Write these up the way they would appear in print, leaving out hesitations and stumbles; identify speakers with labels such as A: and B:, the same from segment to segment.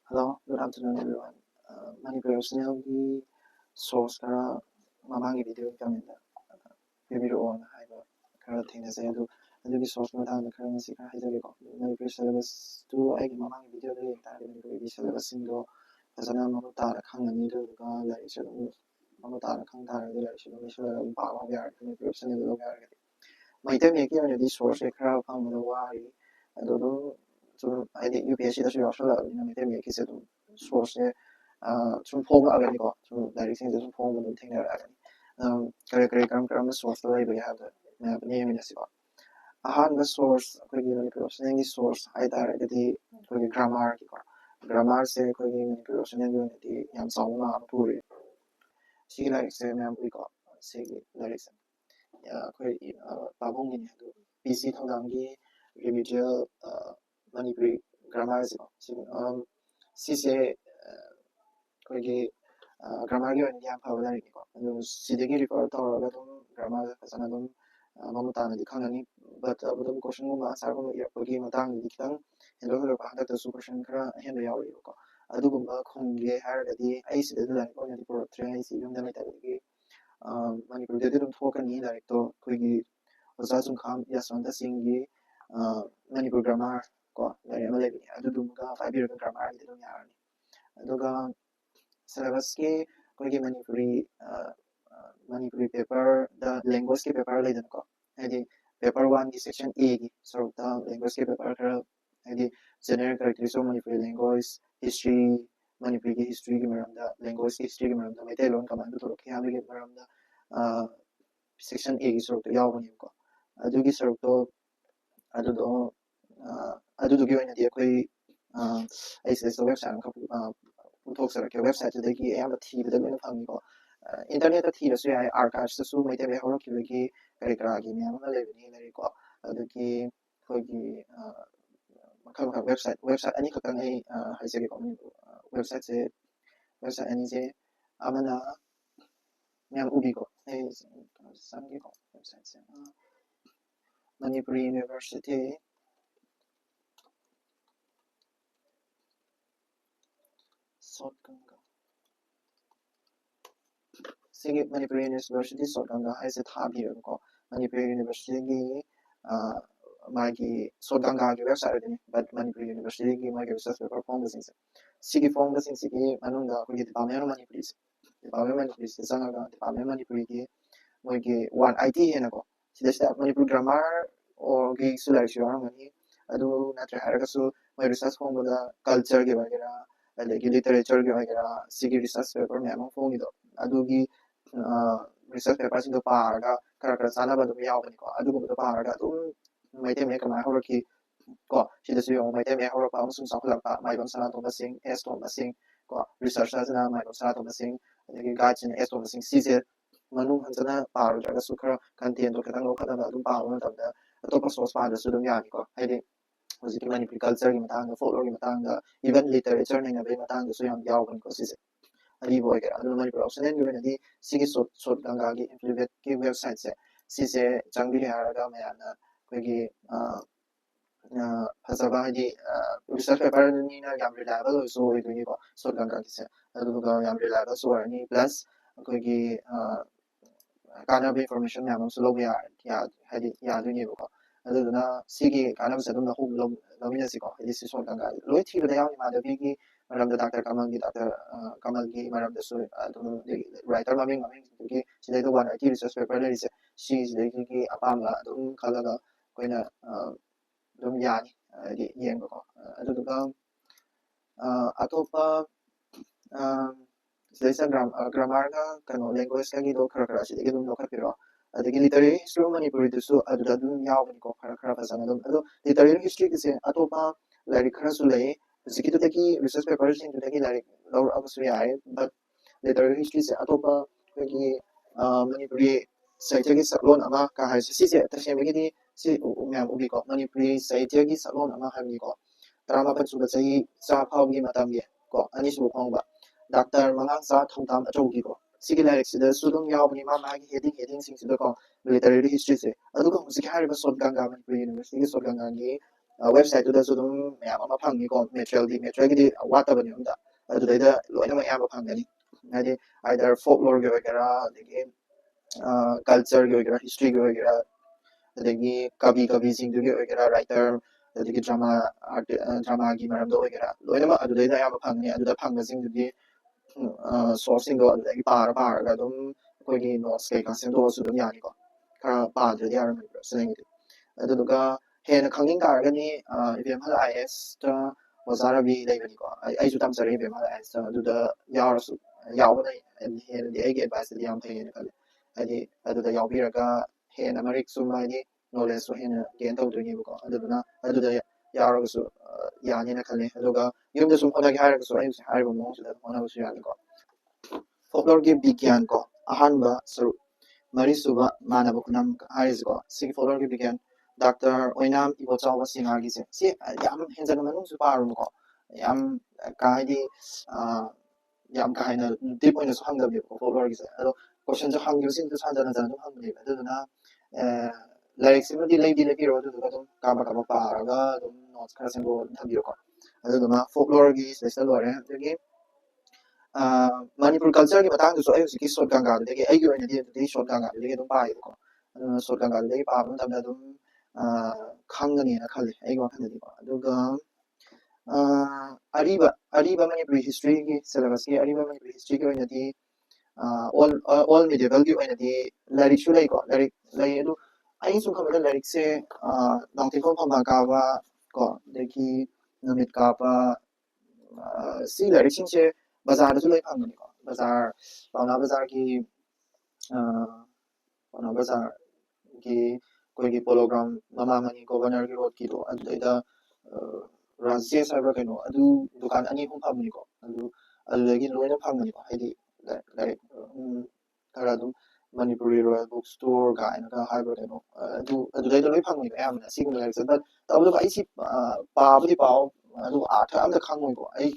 A: Hello, good afternoon everyone. Manipur Snell's source kara mamangi video kamenda review haiba kara thengnasai adugi source matangda kara ngasi kara haijageko Manipur syllabus tu aigi mamangi video da yengtare Manipur syllabus singdo fazana mamut tara khangani aduga lairikse adum mamut tara khangtaradi lairikse adum isura paba yare Manipur syllabus log yaragadi maitai meki oinadi source kara phangbada wari adudu 하여튼 UPSC도 좀 없어가지고 maitai mekise adum source 좀 포함하거니까 좀 나리생도 좀 포함을 생각하거니 그래 그럼 source label have name in the ahanga source 거기 그 선생님 source 하이다르디 거기 grammar 기거 grammar 세 거기 그 선생님이 양 사우나 부리 시기라이스 면 이거 세기 나리스 거기 바봉이 해도 BC 통당기 리뷰저 마니브리 grammar 지금 시세 거기 grammar 기원 양 파워다니까 시대기 리퍼 떠러가 좀 grammar fazana 좀 mamutana dikhangani but abudum question guma sargum irpagi matang dikitang hello bahada to question kara hen yawi ko adugumba khongge haragadi ai sida da ko ni pro train si yum da mai tagi mani pro de dum thokani direct to koigi oza sum kham yaswanda singgi mani programmer ko dari amale adudum ga 5 year grammar de dum yarani aduga syllabus ke koigi Manipuri paper the language के paper ले देना को यदि paper 1 की section A की sort the language के paper का यदि general characteristics of Manipuri language history Manipuri की history की मरम्दा language की history की मरम्दा मैं तेलों का मानते थोड़ा क्या भी मरम्दा section A की sort तो याव बनी को अदु की sort तो अदु की वही नहीं कोई ऐसे website का पुथोक सर के website जो देखिए यहाँ पर थी बदल में फंगी को 인터넷에 튀어서 야의 아카이브스 메이데베 호로키기 그리그라기 미야마 레비니 내리고 어디기 거기 막한 웹사이트 아니 그간에 하이세게 거는 웹사이트 아니지 아마나 그냥 우비고 에 상기고 웹사이트 마니푸리 유니버시티 소건가 세계 Manipur University 소강가 하이세 타비르고 Manipur University기 마기 소강가기 웹사이트니 but Manipur University기 마기 웹사이트 퍼포먼스 시기 폼스 시기 만ун가 거기 디파메르 Manipur Manipur 상가가 디파메르 Manipur기 뭐기 원 IT 해나고 시대시다 Manipur grammar 어기 술라이시와 하니 아두 나트 하르가수 뭐 리서치 폼보다 culture 게 वगैरह लेकिन literature के वगैरह सिगी research paper में हम फोंगिदो 아두기 research paper sin도 파가 그렇게 사나바도 야오니까 아두고도 파가 좀 마이테메 그만 호르키 거 시대수요 마이테메 호르파 무슨 상클라파 마이번 사나도 마싱 에스토 마싱 거 research 하잖아 마이번 사나도 마싱 여기 가진 에스토 마싱 시제 manung hanjana paru jaga sukra content to kadang lokada da dum paru na tabda atopa source pa da sudum yani ko haidi hojiki Manipuri culture gi matang da folklore gi matang da even literature ne be matang da so yam yaw ban ko sise ali boy ga adu Manipur option en gi ni sigi sot ganga gi implement gi website se sise jangbi ha ga me ana ko gi phasaba haidi research paper ni na yam reliable so i ni ko sot ganga gi se adu ga yam reliable so ni plus ko gi कानब information ma'am हम लोग या है या दुनिया को अदुना सिगी कानब से तुम होम लोग लोमिना सिको दिस इज वन का लोई थी रे याव माधवी की मैडम द डॉक्टर कमल की मैडम द सो तुम राइटर ममिंग की सिदे तो वन आईटी रिसर्च पेपर ले से सी इज की अपाम तुम खलगा कोइना तुम यानी येंग को अदुगा अतोपा सिलेक्शन grammar का कनो language का गिदो खरा सिदे दum लोखा पिरो अदगी literary history Manipuri दुसु अदुदा दum यावनि को खरा फसना दम अदो literary history किसे अतोपा लाइक खरा सुले जिकि तो तकी research paper सिन तो तकी लाइक लौर अबसु याय but literary history से अतोपा तकी Manipuri साहित्य की सलोन अमा का है सिसे तसेमगिदि सि म्याम उबि को Manipuri साहित्य की सलोन अमा हाबि को तरामा पचुबा चाहिँ चा फाउगी मतमगे को अनिसु खोंबा Dr. Mangang Thongtam Achougigo. Sigi lyrics the Sudum Yawni Mamagi heading sings the literary history. Aduka Musik Harry Sot Ganga University Sot Gangangi ꯋꯦꯕꯁꯥꯏꯠꯇꯨꯗꯁꯨ ꯑꯗꯨꯝ ꯃꯌꯥꯝ ꯑꯃ ꯐꯪꯉꯤꯀꯣ ꯃꯦꯇꯔꯤꯌꯦꯜꯒꯤꯗꯤ ꯋꯥꯠꯇꯕꯅꯤ ꯑꯝꯇ ꯑꯗꯨꯗꯩꯗ ꯂꯣꯏꯅꯃꯛ ꯑꯌꯥꯝꯕ ꯐꯪꯒꯅꯤ ꯍꯥꯏꯗꯤ ꯑꯥꯏꯗꯔ ꯐꯣꯛꯂꯣꯔꯒꯤ ꯑꯣꯏꯒꯦꯔꯥ ꯑꯗꯒꯤ ꯀꯜꯆꯔꯒꯤ ꯑꯣꯏꯒꯦꯔꯥ ꯍꯤꯁꯇ꯭ꯔꯤꯒꯤ ꯑꯣꯏꯒꯦꯔꯥ ꯑꯗꯒꯤ ꯀꯕꯤꯁꯤꯡꯗꯨꯒꯤ ꯑꯣꯏꯒꯦꯔꯥ ꯔꯥꯏꯇꯔ ꯑꯗꯒꯤ ꯗ꯭ꯔꯃꯥꯒꯤ ꯃꯔꯝꯗ ꯑꯣꯏꯒꯦꯔꯥ ꯂꯣꯏꯅꯃꯛ ꯑꯗꯨꯗꯩꯗ ꯑꯌꯥꯝꯕ ꯐꯪꯒꯅꯤ ꯑꯗꯨꯗ ꯐꯪꯕꯁꯤꯡꯗꯨꯗꯤ ꯁꯣꯔꯁꯁꯤꯡꯗꯣ ꯑꯗꯨꯗꯒꯤ ꯄꯥꯔꯒ ꯑꯗꯨꯝ ꯑꯩꯈꯣꯏꯒꯤ ꯅꯣꯠꯁ ꯀꯩꯀꯥ ꯁꯦꯝꯗꯣꯛꯑꯁꯨ ꯑꯗꯨꯝ ꯌꯥꯅꯤꯀꯣ ꯈꯔ ꯄꯥꯗ꯭ꯔꯗꯤ ꯌꯥꯔꯝꯃꯣꯏꯕ ꯁꯤꯂꯦꯡꯒꯤꯗꯤ ꯑꯗꯨꯗꯨꯒ ꯍꯦꯟꯅ ꯈꯪꯅꯤꯡ ꯇꯥꯔꯒꯗꯤ ꯏꯕꯦꯝꯍꯜ ꯑꯥꯏ ꯑꯦꯁꯇ ꯑꯣꯖꯥ ꯔꯕꯤ ꯂꯩꯕꯅꯤꯀꯣ ꯑꯩꯁꯨ ꯇꯝꯖꯔꯦ ꯏꯕꯦꯝꯍꯜ ꯑꯥꯏ ꯑꯦꯁꯇ ꯑꯗꯨꯗ ꯌꯥꯎꯔꯁꯨ ꯌꯥꯎꯕꯅ ꯍꯦꯟꯅꯗꯤ ꯑꯩꯒꯤ ꯑꯦꯗꯚꯥꯏꯁꯇꯗꯤ ꯌꯥꯝ ꯐꯩꯌꯦꯅ ꯈꯜꯂꯦ ꯍꯥꯏꯗꯤ ꯑꯗꯨꯗ ꯌꯥꯎꯕꯤꯔꯒ ꯍꯦꯟꯅ ꯃꯔꯤꯛꯁꯨ ꯍꯥꯏꯗꯤ ꯅꯣꯂꯦꯖꯁꯨ ꯍꯦꯟꯅ ꯒꯦꯟ ꯇꯧꯗꯣꯏꯅꯦꯕꯀꯣ ꯑꯗꯨꯗꯨꯅ ꯑꯗꯨꯗ ꯌꯥꯎꯔꯒꯁꯨ ꯌꯥꯅꯤꯅ ꯈꯜꯂꯦ ꯑꯗꯨꯒ ꯌꯨꯝꯗ ꯁꯨꯝ ꯍꯣꯠꯅꯒꯦ ꯍꯥꯏꯔꯒꯁꯨ ꯑꯩ ꯍꯧꯖꯤꯛ ꯍꯥꯏꯔꯤꯕ ꯃꯑꯣꯡꯁꯤꯗ ꯍꯣꯠꯅꯕꯁꯨ ꯌꯥꯅꯤꯀꯣ ꯐꯣꯛꯂꯣꯔꯒꯤ ꯕꯤꯒ꯭ꯌꯥꯟ ꯀꯣ ꯑꯍꯥꯟꯕ ꯁꯔꯨꯛ ꯃꯔꯤꯁꯨꯕ ꯃꯥꯟꯅꯕ ꯈꯨꯅꯝ ꯍꯥꯏꯔꯤꯁꯤꯀꯣ ꯁꯤꯒꯤ ꯐꯣꯛꯂꯣꯔꯒꯤ ꯕꯤꯒ꯭ꯌꯥꯟ ꯗꯥꯛꯇꯔ ꯑꯣꯏꯅꯥꯝ ꯏꯕꯣꯆꯥꯎꯕ ꯁꯤꯡꯍꯥꯒꯤꯁꯦ ꯁꯤ ꯌꯥꯝ ꯍꯦꯟꯖꯟꯅ ꯃꯅꯨꯡꯁꯨ ꯄꯥꯔꯨꯅꯨꯀꯣ ꯌꯥꯝ ꯍꯥꯏꯗꯤ ꯌꯥꯝ ꯀꯥ ꯍꯦꯟꯅ ꯗꯤꯞ ꯑꯣꯏꯅꯁꯨ ꯍꯪꯗꯕꯅꯦꯕꯀꯣ ꯐꯣꯛꯂꯣꯔꯒꯤꯁꯦ ꯑꯗꯣ ꯀꯣꯏꯁꯟꯁꯨ ꯍꯪꯈꯤꯕꯁꯤꯡꯗꯨꯁꯨ ꯍꯟꯖꯟ ꯍꯟꯖꯟ ꯑꯗꯨꯝ ꯍꯪꯕꯅꯦꯕ ꯑꯗꯨꯗꯨꯅ ꯂꯥꯏꯔꯤꯛꯁꯤꯃꯗꯤ ꯂꯩꯕꯤꯔꯣ ꯑꯗꯨꯗꯨꯒ ꯑꯗꯨꯝ ꯀꯥꯕꯛ ꯄꯥꯔꯒ ꯑꯗꯨꯝ ꯅꯣꯠꯁ ꯈꯔ ꯁꯦꯝꯗꯣꯛꯑ ꯑꯗꯨꯝ ꯊꯝꯕꯤꯔꯣꯀꯣ ꯑꯗꯨꯗꯨꯅ ꯐꯣꯛꯂꯣꯔꯒꯤ ꯁꯤꯗꯩꯁꯤꯗ ꯂꯣꯏꯔꯦ ꯑꯗꯒꯤ ꯃꯅꯤꯄꯨꯔ ꯀꯜꯆꯔꯒꯤ ꯃꯇꯥꯡꯗꯁꯨ ꯑꯩ ꯍꯧꯖꯤꯛꯀꯤ ꯁꯣꯔꯠ ꯒꯪꯒꯥꯗꯨꯗꯒꯤ ꯑꯩꯒꯤ ꯑꯣꯏꯅꯗꯤ ꯑꯗꯨꯗꯒꯤ ꯁꯣꯔꯠ ꯒꯪꯒꯥꯗꯨꯗꯒꯤ ꯑꯗꯨꯝ ꯄꯥꯏꯌꯦꯕꯀꯣ ꯑꯗꯨꯅ ꯁꯣꯔꯠ ꯒꯪꯒꯥꯗꯨꯗꯒꯤ ꯄꯥꯕ ꯃꯇꯝꯗ ꯑꯗꯨꯝ ꯈꯪꯒꯅꯤꯅ ꯈꯜꯂꯤ ꯑꯩꯒꯤ ꯋꯥꯈꯜꯗꯗꯤꯀꯣ ꯑꯗꯨꯒ ꯑꯔꯤꯕ ꯃꯅꯤꯄꯨꯔꯤ ꯍꯤꯁꯇ꯭ꯔꯤꯒꯤ ꯁꯤꯂꯦꯕꯁꯀꯤ ꯑꯔꯤꯕ ꯃꯅꯤꯄꯨꯔꯤ ꯍꯤꯁꯇ꯭ꯔꯤꯒꯤ ꯑꯣꯏꯅꯗꯤ ꯑꯣꯜ ꯃꯤꯗꯤꯌꯦꯕꯜꯒꯤ ꯑꯣꯏꯅꯗꯤ ꯂꯥꯏꯔꯤꯛꯁꯨ ꯂꯩꯀꯣ ꯂꯥꯏꯔꯤꯛ ꯂꯩ ꯑꯗꯨ ꯑꯩꯅ ꯁꯨꯝ ꯈꯟꯕꯗ ꯂꯥꯏꯔꯤꯛꯁꯦ ꯂꯥꯡꯊꯦꯜꯈꯣꯡ ꯐꯝꯕꯥꯜ ꯀꯥꯕ ꯀꯣ ꯑꯗꯒꯤ ꯅꯨꯃꯤꯠ ꯀꯥꯕ ꯁꯤ ꯂꯥꯏꯔꯤꯛꯁꯤꯡꯁꯦ ꯕꯖꯥꯔꯗꯁꯨ ꯂꯣꯏ ꯐꯪꯒꯅꯤꯀꯣ ꯄꯥꯎꯅꯥ ꯕꯖꯥꯔꯒꯤ ꯑꯩꯈꯣꯏꯒꯤ ꯄꯣꯂꯣꯒ꯭ꯔꯥꯎꯟ ꯃꯃꯥꯡꯉꯒꯤ ꯒꯣꯚꯔꯅꯔꯒꯤ ꯔꯣꯗꯀꯤꯗꯣ ꯑꯗꯨꯗꯩꯗ ꯔꯥꯖꯦꯁ ꯍꯥꯏꯕ꯭ꯔꯥ ꯀꯩꯅꯣ ꯑꯗꯨ ꯗꯨꯀꯥꯟ ꯑꯅꯤ ꯑꯍꯨꯝ ꯐꯪꯕꯅꯤꯀꯣ ꯑꯗꯨꯗꯒꯤ ꯂꯣꯏꯅ ꯐꯪꯒꯅꯤꯀꯣ ꯍꯥꯏꯗꯤ ꯂꯥꯏꯔꯤꯛ ꯈꯔ ꯑꯗꯨꯝ ꯃꯅꯤꯄꯨꯔꯤ ꯔꯣꯌꯦꯜ ꯕꯨꯛ ꯁ꯭ꯇꯣꯔ ꯀꯥꯏꯅꯒ ꯍꯥꯏꯕ꯭ꯔꯥ ꯀꯩꯅꯣ ꯑꯗꯨꯗꯩꯗ ꯂꯣꯏ ꯐꯪꯉꯤꯕ ꯑꯌꯥꯝꯕꯅ ꯁꯤꯒꯨꯝꯕ ꯂꯥꯏꯔꯤꯛꯁꯦ ꯕꯠ ꯇꯧꯕꯇꯕꯨ ꯑꯩ ꯁꯤ ꯄꯥꯕꯨꯗꯤ ꯄꯥꯎ ꯑꯗꯨꯒ ꯑꯥꯔꯊ ꯑꯝꯇ ꯈꯪꯉꯣꯏꯀꯣ ꯑꯩ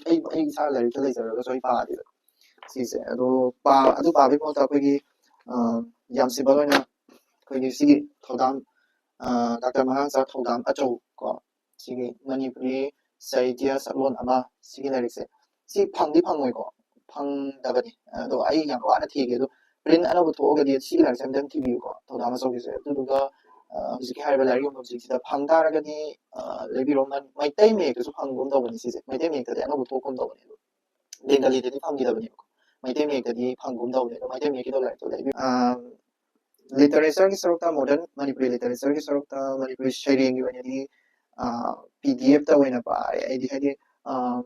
A: ꯏꯁꯥ ꯂꯥꯏꯔꯤꯛꯇ ꯂꯩꯖꯔꯒꯁꯨ ꯑꯩ ꯄꯥꯗꯦꯕ ꯁꯤꯁꯦ ꯑꯗꯨ ꯄꯥꯕꯒꯤ ꯃꯍꯨꯠꯇ ꯑꯩꯈꯣꯏꯒꯤ ꯌꯥꯝ ꯁꯤꯝꯄꯜ ꯑꯣꯏꯅ ꯑꯩꯈꯣꯏꯒꯤ ꯁꯤꯒꯤ ꯊꯧꯗꯥꯝ ꯗꯥꯛꯇꯔ ꯃꯉꯥꯡꯆꯥ ꯊꯧꯗꯥꯝ ꯑꯆꯧ ꯀꯣ ꯁꯤꯒꯤ ꯃꯅꯤꯄꯨꯔꯤ ꯁꯥꯍꯤꯇ꯭ꯌ ꯁꯛꯂꯣꯟ ꯑꯃ ꯁꯤꯒꯤ ꯂꯥꯏꯔꯤꯛꯁꯦ ꯁꯤ ꯐꯪꯗꯤ ꯐꯪꯉꯣꯏꯀꯣ ꯐꯪꯗꯕꯅꯤ ꯑꯗꯣ ꯑꯩ ꯌꯥꯝ ꯋꯥꯅ ꯊꯤꯒꯦ ꯑꯗꯣ ꯄ꯭ꯔꯤꯟ ꯑꯅꯧꯕ ꯊꯣꯛꯑꯒꯗꯤ ꯁꯤꯒꯤ ꯂꯥꯏꯔꯤꯛꯁꯦ ꯑꯝꯇꯪ ꯊꯤꯕꯤꯌꯨꯀꯣ ꯊꯧꯗꯥꯝ ꯑꯆꯧꯒꯤꯁꯦ ꯑꯗꯨꯗꯨꯒ ꯍꯧꯖꯤꯛꯀꯤ ꯍꯥꯏꯔꯤꯕ ꯂꯥꯏꯔꯤꯛ ꯌꯣꯟꯐꯝꯁꯤꯡꯁꯤꯗ ꯐꯪ ꯇꯥꯔꯒꯗꯤ ꯂꯩꯕꯤꯔꯣ ꯃꯩꯇꯩ ꯃꯌꯦꯛꯇꯁꯨ ꯐꯪꯒꯨꯝ ꯇꯧꯕꯅꯤ ꯁꯤꯁꯦ ꯃꯩꯇꯩ ꯃꯌꯦꯛꯇꯗꯤ ꯑꯅꯧꯕ ꯊꯣꯛꯀꯨꯝ ꯇꯧꯕꯅꯤ ꯑꯗꯣ ꯕꯦꯡꯒꯂꯤꯗꯗꯤ ꯐꯪꯈꯤꯗꯕꯅꯦꯕꯀꯣ ꯃꯩꯇꯩ ꯃꯌꯦꯛꯇꯗꯤ ꯐꯪꯒꯨꯝ ꯇꯧꯕꯅꯤ ꯑꯗꯣ ꯃꯩꯇꯩ ꯃꯌꯦꯛꯀꯤꯗꯣ ꯂꯥꯏꯔꯤꯛꯇꯣ ꯂꯩꯕꯤꯌꯨ ꯂꯤꯇꯔꯦꯆꯔꯒꯤ ꯁꯔꯨꯛꯇ ꯃꯣꯗꯔꯟ ꯃꯅꯤꯄꯨꯔꯤ ꯂꯤꯇꯔꯦꯆꯔꯒꯤ ꯁꯔꯨꯛꯇ ꯃꯅꯤꯄꯨꯔꯤ ꯁꯩꯔꯦꯡꯒꯤ ꯑꯣꯏꯅꯗꯤ PDF ꯑꯣꯏꯅ ꯄꯥꯔꯦ ꯑꯩꯗꯤ ꯍꯥꯏꯗꯤ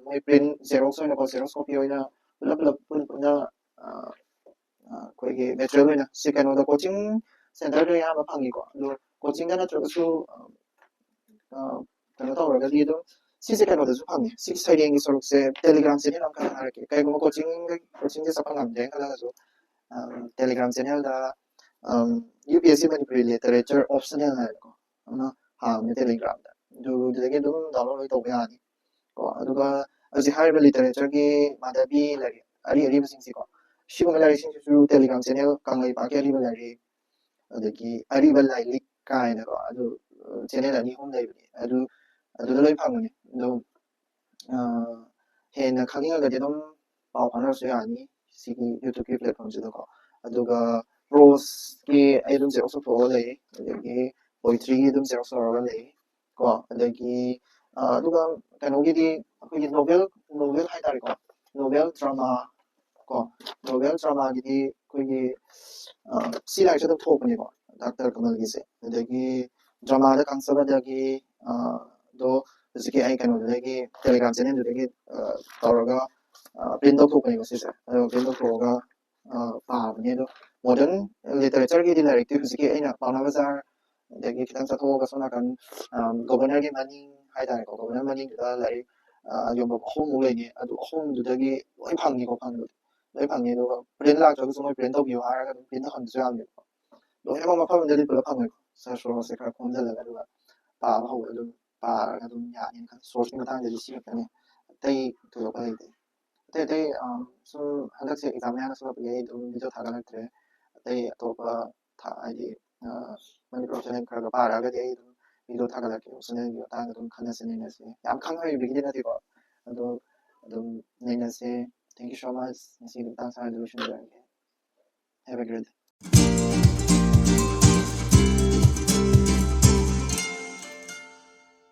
A: ꯃꯣꯏ ꯄ꯭ꯔꯤꯟ ꯖꯦꯔꯣꯛꯁ ꯑꯣꯏꯅꯀꯣ ꯖꯦꯔꯣꯛꯁ ꯀꯣꯄꯤ ꯑꯣꯏꯅ ꯄꯨꯟꯅ ꯑꯩꯈꯣꯏꯒꯤ ꯃꯦꯇꯔꯤꯌꯦꯜ ꯑꯣꯏꯅ ꯁꯤ ꯀꯩꯅꯣꯗ ꯀꯣꯆꯤꯡ ꯁꯦꯟꯇꯔꯗ ꯑꯌꯥꯝꯕ ꯐꯪꯉꯤꯀꯣ ꯑꯗꯣ ꯀꯣꯆꯤꯡꯗ ꯅꯠꯇ꯭ꯔꯒꯁꯨ ꯀꯩꯅꯣ ꯇꯧꯔꯒꯗꯤ ꯑꯗꯨꯝ ꯁꯤꯁꯦ ꯀꯩꯅꯣꯗꯁꯨ ꯐꯪꯉꯦ ꯁꯤ ꯁꯩꯔꯦꯡꯒꯤ ꯁꯔꯨꯛꯁꯦ ꯇꯦꯂꯤꯒ꯭ꯔꯥꯝ ꯆꯦꯅꯦꯜ ꯑꯃꯈꯛ ꯍꯥꯏꯔꯛꯀꯦ ꯀꯩꯒꯨꯝꯕ ꯀꯣꯆꯤꯡꯁꯦ ꯆꯠꯄ ꯉꯝꯗ꯭ꯔꯦ ꯈꯜꯂꯒꯁꯨ ꯇꯦꯂꯤꯒ꯭ꯔꯥꯝ ꯆꯦꯅꯦꯜꯗ UPSC ꯃꯅꯤꯄꯨꯔꯤ ꯂꯤꯇꯔꯦꯆꯔ ꯑꯣꯞꯁꯅꯦꯜ ꯍꯥꯏꯔꯀꯣ ꯑꯃ ꯍꯥꯡꯉꯦ ꯇꯦꯂꯤꯒ꯭ꯔꯥꯝꯗ ꯑꯗꯨꯗꯒꯤ ꯑꯗꯨꯝ ꯗꯥꯎꯟꯂꯣꯗ ꯂꯣꯏ ꯇꯧꯕ ꯌꯥꯅꯤ ꯀꯣ ꯑꯗꯨꯒ ꯍꯧꯖꯤꯛ ꯍꯥꯏꯔꯤꯕ ꯂꯤꯇꯔꯦꯆꯔꯒꯤ ꯃꯥꯙꯕꯤ ꯂꯥꯏꯔꯤꯛ ꯑꯔꯤꯕꯁꯤꯡꯁꯤꯀꯣ ꯁꯤꯒꯨꯝꯕ ꯂꯥꯏꯔꯤꯛꯁꯤꯡꯁꯤꯁꯨ ꯇꯦꯂꯤꯒ꯭ꯔꯥꯝ ꯆꯦꯅꯦꯜ ꯀꯪꯂꯩꯄꯥꯛꯀꯤ ꯑꯔꯤꯕ ꯂꯥꯏꯔꯤꯛ ꯑꯗꯒꯤ ꯑꯔꯤꯕ ꯂꯥꯏꯔꯤꯛ ꯀꯥꯏꯅꯀꯣ ꯑꯗꯨ ꯆꯦꯅꯦꯜ ꯑꯅꯤ ꯑꯍꯨꯝ ꯂꯩꯕꯅꯤ ꯑꯗꯨꯗ ꯂꯣꯏ ꯐꯪꯕꯅꯤ ꯑꯗꯨ ꯍꯦꯟꯅ ꯈꯪꯅꯤꯡꯉꯒꯗꯤ ꯑꯗꯨꯝ ꯄꯥꯎ ꯐꯥꯎꯅꯔꯁꯨ ꯌꯥꯅꯤ ꯁꯤꯒꯤ ꯌꯨꯇ꯭ꯌꯨꯕꯀꯤ ꯄ꯭ꯂꯦꯠꯐꯣꯝꯁꯤꯗꯀꯣ ꯑꯗꯨꯒ ꯄ꯭ꯔꯣꯁꯀꯤ ꯑꯩ ꯑꯗꯨꯝ ꯖꯦꯔꯣꯛꯁ ꯇꯧꯊꯣꯛꯑꯒ ꯂꯩ ꯑꯗꯒꯤ ꯄꯣꯏꯇ꯭ꯔꯤꯒꯤ ꯑꯗꯨꯝ ꯖꯦꯔꯣꯛꯁ ꯇꯧꯔꯒ ꯂꯩ ꯀꯣ ꯑꯗꯒꯤ ꯑꯗꯨꯒ ꯀꯩꯅꯣꯒꯤꯗꯤ ꯑꯩꯈꯣꯏꯒꯤ ꯅꯣꯚꯦꯜ ꯍꯥꯏꯇꯥꯔꯦꯀꯣ ꯅꯣꯚꯦꯜ ꯗ꯭ꯔꯃꯥ ꯀꯣ ꯅꯣꯚꯦꯜ ꯗ꯭ꯔꯃꯥꯒꯤꯗꯤ ꯑꯩꯈꯣꯏꯒꯤ ꯁꯤ ꯂꯥꯏꯔꯤꯛꯁꯦ ꯑꯗꯨꯝ ꯊꯣꯛꯄꯅꯦꯀꯣ ꯗꯥꯛꯇꯔ ꯀꯃꯜꯒꯤꯁꯦ ꯑꯗꯒꯤ ꯗ꯭ꯔꯃꯥꯗ ꯀꯥꯡꯁꯕꯗꯒꯤ ꯗꯣ ꯍꯧꯖꯤꯛꯀꯤ ꯑꯩ ꯀꯩꯅꯣꯗꯨꯗꯒꯤ ꯇꯦꯂꯤꯒ꯭ꯔꯥꯝ ꯆꯦꯅꯦꯜꯗꯨꯗꯒꯤ ꯇꯧꯔꯒ ꯄ꯭ꯔꯤꯟ ꯇꯧꯊꯣꯛꯄꯅꯦꯕ ꯁꯤꯁꯦ ꯑꯗꯣ ꯄ꯭ꯔꯤꯟ ꯇꯧꯊꯣꯛꯑꯒ ꯄꯥꯕꯅꯦ ꯑꯗꯣ ꯃꯣꯗꯔꯟ ꯂꯤꯇꯔꯦꯆꯔꯒꯤꯗꯤ ꯂꯥꯏꯔꯤꯛꯇꯤ ꯍꯧꯖꯤꯛꯀꯤ ꯑꯩꯅ ꯄꯥꯎꯅꯥ ꯕꯖꯥꯔ ꯑꯗꯒꯤ ꯈꯤꯇꯪ ꯆꯠꯊꯣꯛꯑꯒ ꯁꯣꯝ ꯅꯥꯀꯟ ꯒꯣꯚꯔꯅꯔꯒꯤ ꯃꯅꯤꯡ ꯍꯥꯏꯇꯥꯔꯦꯀꯣ ꯒꯣꯚꯔꯅꯔ ꯃꯅꯤꯡꯗꯨꯗ ꯂꯥꯏꯔꯤꯛ ꯌꯣꯟꯐꯝ ꯑꯍꯨꯝꯃꯨꯛ ꯂꯩꯅꯤ ꯑꯗꯨ ꯑꯍꯨꯝꯗꯨꯗꯒꯤ ꯂꯣꯏ ꯐꯪꯉꯤꯀꯣ ꯐꯪꯕꯗꯤ ꯂꯣꯏ ꯐꯪꯉꯤ ꯑꯗꯨꯒ ꯄ꯭ꯔꯤꯟ ꯂꯥꯛꯇ꯭ꯔꯒꯁꯨ ꯃꯣꯏ ꯄ꯭ꯔꯤꯟ ꯇꯧꯕꯤꯌꯨ ꯍꯥꯏꯔꯒ ꯑꯗꯨꯝ ꯄ꯭ꯔꯤꯟ ꯇꯧꯍꯟꯕꯁꯨ ꯌꯥꯕꯅꯦꯕꯀꯣ ꯂꯣꯏꯅꯃꯛ ꯃꯐꯝ ꯑꯃꯗꯗꯤ ꯄꯨꯂꯞ ꯐꯪꯉꯣꯏꯀꯣ ꯁꯣꯔꯁꯁꯦ ꯈꯔ ꯈꯣꯝꯖꯤꯜꯂꯒ ꯑꯗꯨꯒ ꯄꯥꯕ ꯍꯧꯕ ꯑꯗꯨꯝ ꯄꯥꯔꯒ ꯑꯗꯨꯝ ꯌꯥꯅꯤꯅ ꯈꯜꯂꯤ ꯁꯣꯔꯁꯀꯤ ꯃꯇꯥꯡꯗꯗꯤ ꯁꯤ ꯈꯛꯇꯅꯤ ꯑꯇꯩ ꯊꯣꯏꯗꯣꯛꯄ ꯂꯩꯇꯦ ꯑꯇꯩ ꯁꯨꯝ ꯍꯟꯗꯛꯁꯦ ꯑꯦꯛꯖꯥꯝ ꯃꯌꯥ ꯅꯛꯁꯜꯂꯛꯄꯒꯤ ꯑꯩ ꯑꯗꯨꯝ ꯚꯤꯗꯤꯑꯣ ꯑꯇꯩ ꯑꯇꯣꯞꯄ ꯍꯥꯏꯗꯤ ꯃꯅꯤꯄꯨꯔ ꯆꯦꯅꯦꯜ ꯈꯔ ꯄꯥꯔꯛꯑꯒꯗꯤ ꯑꯩ ꯑꯗꯨꯝ ꯚꯤꯗꯤꯑꯣ ꯊꯥꯒꯠꯂꯛꯀꯦ ꯎꯁꯅꯦꯜꯒꯤ ꯃꯇꯥꯡꯗ ꯑꯗꯨꯝ ꯈꯟꯅꯁꯦ ꯅꯩꯅꯁꯦ ꯌꯥꯝ ꯈꯪꯅꯔꯤꯕꯒꯤꯗꯤ ꯅꯠꯇꯦꯀꯣ ꯑꯗꯣ ꯑꯗꯨꯝ ꯅꯩꯅꯁꯦ ꯊꯦꯡꯛ ꯌꯨ ꯁꯣ ꯃꯆ ꯉꯁꯤꯒꯤ ꯃꯇꯥꯡ ꯁ꯭ꯋꯥꯏꯗ ꯂꯣꯏꯁꯤꯟꯖꯔꯒꯦ ꯍꯦꯞ ꯑꯦ ꯒ꯭ꯔꯦꯠ ꯗꯦ